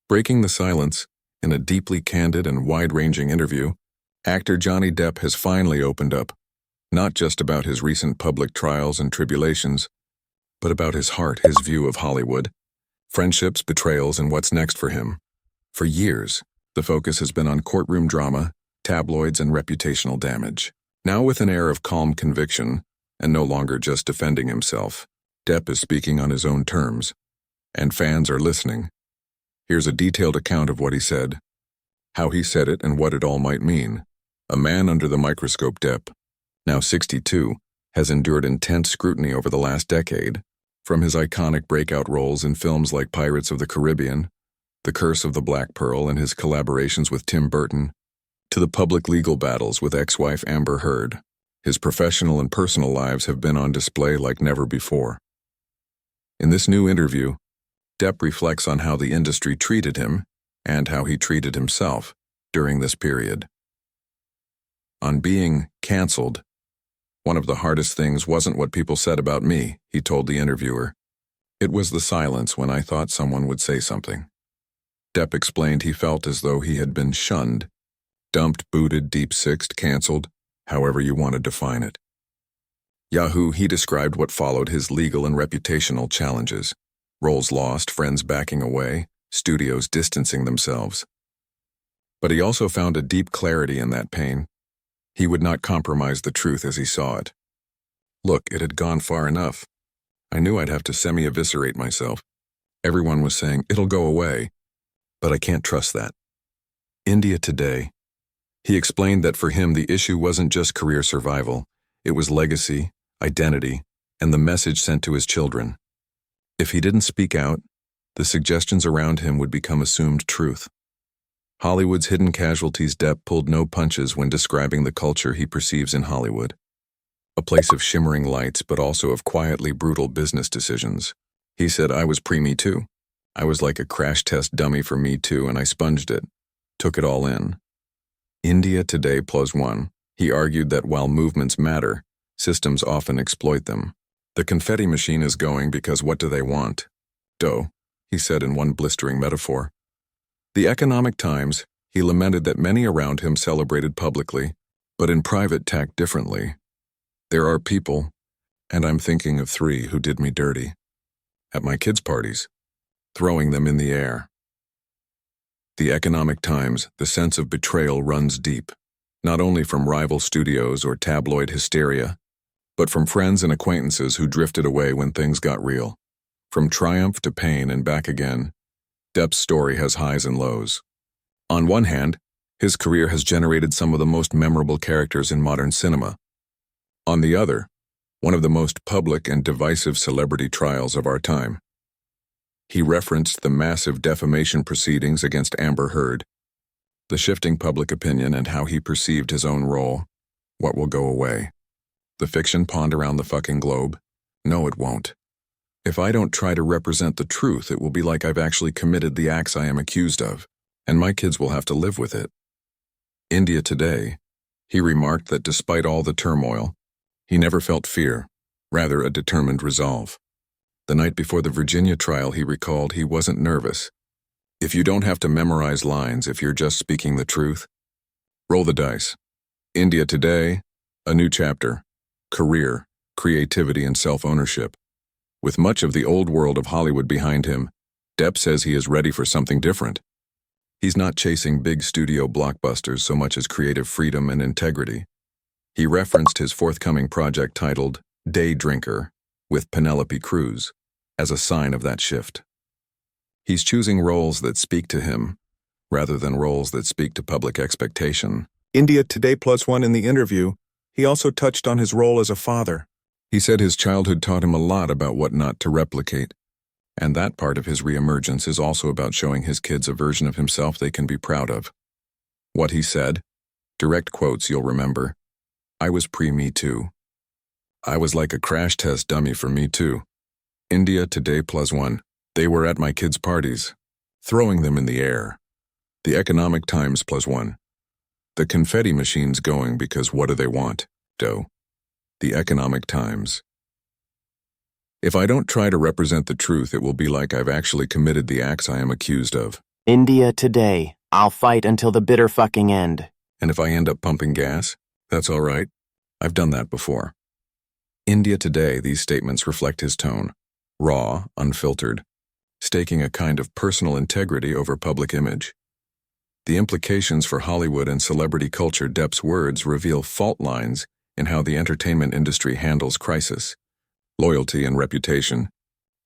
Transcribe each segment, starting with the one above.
Breaking the silence, in a deeply candid and wide-ranging interview, actor Johnny Depp has finally opened up, not just about his recent public trials and tribulations, but about his heart, his view of Hollywood, friendships, betrayals, and what's next for him. For years, the focus has been on courtroom drama, tabloids, and reputational damage. Now, with an air of calm conviction, and no longer just defending himself, Depp is speaking on his own terms, and fans are listening. Here's a detailed account of what he said, how he said it, and what it all might mean. A man under the microscope, Depp, now 62, has endured intense scrutiny over the last decade, from his iconic breakout roles in films like Pirates of the Caribbean, The Curse of the Black Pearl, and his collaborations with Tim Burton, to the public legal battles with ex-wife Amber Heard. His professional and personal lives have been on display like never before. In this new interview, Depp reflects on how the industry treated him and how he treated himself during this period. On being canceled, one of the hardest things wasn't what people said about me, he told the interviewer. It was the silence when I thought someone would say something. Depp explained he felt as though he had been shunned, dumped, booted, deep-sixed, canceled, however you want to define it. Yahoo! He described what followed his legal and reputational challenges. Roles lost, friends backing away, studios distancing themselves. But he also found a deep clarity in that pain. He would not compromise the truth as he saw it. Look, it had gone far enough. I knew I'd have to semi-eviscerate myself. Everyone was saying, it'll go away, but I can't trust that. India Today. He explained that for him the issue wasn't just career survival, it was legacy, identity, and the message sent to his children. If he didn't speak out, the suggestions around him would become assumed truth. Hollywood's hidden casualties. Depp pulled no punches when describing the culture he perceives in Hollywood. A place of shimmering lights, but also of quietly brutal business decisions. He said, I was pre-Me Too. I was like a crash test dummy for Me Too, and I sponged it, took it all in. India Today +1. He argued that while movements matter, systems often exploit them. The confetti machine is going because what do they want? Dough, he said in one blistering metaphor. The Economic Times, he lamented that many around him celebrated publicly, but in private tacked differently. There are people, and I'm thinking of 3 who did me dirty. At my kids' parties, throwing them in the air. The Economic Times, the sense of betrayal runs deep, not only from rival studios or tabloid hysteria, but from friends and acquaintances who drifted away when things got real. From triumph to pain and back again, Depp's story has highs and lows. On one hand, his career has generated some of the most memorable characters in modern cinema. On the other, one of the most public and divisive celebrity trials of our time. He referenced the massive defamation proceedings against Amber Heard, the shifting public opinion, and how he perceived his own role. What will go away? The fiction pawned around the fucking globe? No, it won't. If I don't try to represent the truth, it will be like I've actually committed the acts I am accused of, and my kids will have to live with it. India Today, he remarked that despite all the turmoil, he never felt fear, rather a determined resolve. The night before the Virginia trial, he recalled he wasn't nervous. If you don't have to memorize lines, if you're just speaking the truth, roll the dice. India Today, a new chapter. Career, creativity, and self-ownership. With much of the old world of Hollywood behind him, Depp says he is ready for something different. He's not chasing big studio blockbusters so much as creative freedom and integrity. He referenced his forthcoming project titled Day Drinker with Penelope Cruz as a sign of that shift. He's choosing roles that speak to him, rather than roles that speak to public expectation. India Today +1 in the interview, he also touched on his role as a father. He said his childhood taught him a lot about what not to replicate, and that part of his reemergence is also about showing his kids a version of himself they can be proud of. What he said, direct quotes you'll remember, I was pre-Me Too. I was like a crash test dummy for Me Too. India Today +1, they were at my kids' parties, throwing them in the air. The Economic Times +1, the confetti machine's going because what do they want? Dough. The Economic Times. If I don't try to represent the truth, it will be like I've actually committed the acts I am accused of. India today. I'll fight until the bitter fucking end. And if I end up pumping gas, that's all right. I've done that before. India today, these statements reflect his tone. Raw, unfiltered, staking a kind of personal integrity over public image. The implications for Hollywood and celebrity culture. Depp's words reveal fault lines in how the entertainment industry handles crisis, loyalty, and reputation.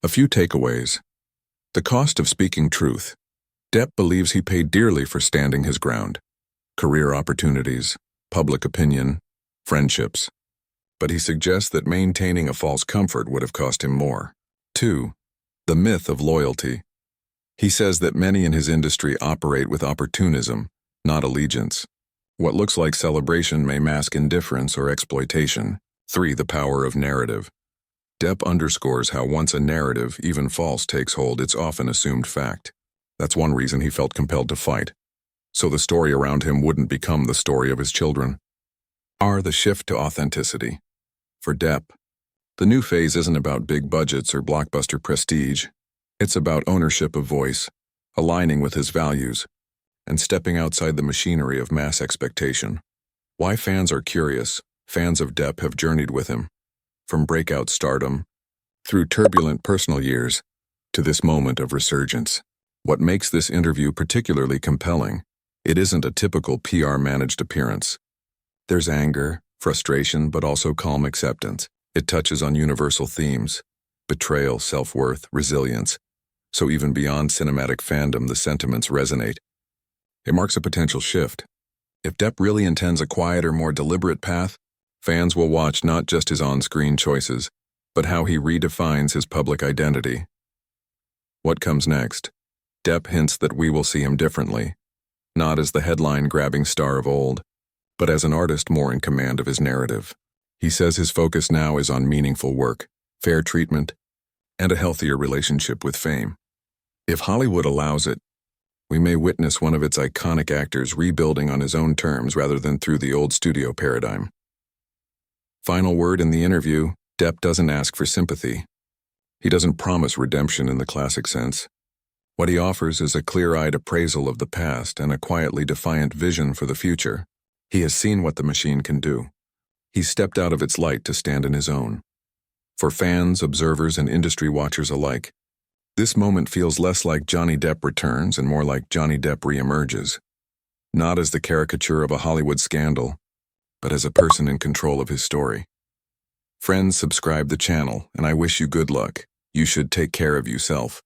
A few takeaways. The cost of speaking truth. Depp believes he paid dearly for standing his ground. Career opportunities, public opinion, friendships. But he suggests that maintaining a false comfort would have cost him more. 2. The myth of loyalty. He says that many in his industry operate with opportunism, not allegiance. What looks like celebration may mask indifference or exploitation. 3. The power of narrative. Depp underscores how once a narrative, even false, takes hold, it's often assumed fact. That's one reason he felt compelled to fight, so the story around him wouldn't become the story of his children. The shift to authenticity. For Depp, the new phase isn't about big budgets or blockbuster prestige. It's about ownership of voice, aligning with his values, and stepping outside the machinery of mass expectation. Why fans are curious. Fans of Depp have journeyed with him, from breakout stardom, through turbulent personal years, to this moment of resurgence. What makes this interview particularly compelling, it isn't a typical PR-managed appearance. There's anger, frustration, but also calm acceptance. It touches on universal themes: betrayal, self-worth, resilience. So even beyond cinematic fandom, the sentiments resonate. It marks a potential shift. If Depp really intends a quieter, more deliberate path, fans will watch not just his on-screen choices, but how he redefines his public identity. What comes next? Depp hints that we will see him differently, not as the headline-grabbing star of old, but as an artist more in command of his narrative. He says his focus now is on meaningful work, fair treatment, and a healthier relationship with fame. If Hollywood allows it, we may witness one of its iconic actors rebuilding on his own terms rather than through the old studio paradigm. Final word in the interview, Depp doesn't ask for sympathy. He doesn't promise redemption in the classic sense. What he offers is a clear-eyed appraisal of the past and a quietly defiant vision for the future. He has seen what the machine can do. He's stepped out of its light to stand in his own. For fans, observers, and industry watchers alike, this moment feels less like Johnny Depp returns and more like Johnny Depp reemerges. Not as the caricature of a Hollywood scandal, but as a person in control of his story. Friends, subscribe the channel, and I wish you good luck. You should take care of yourself.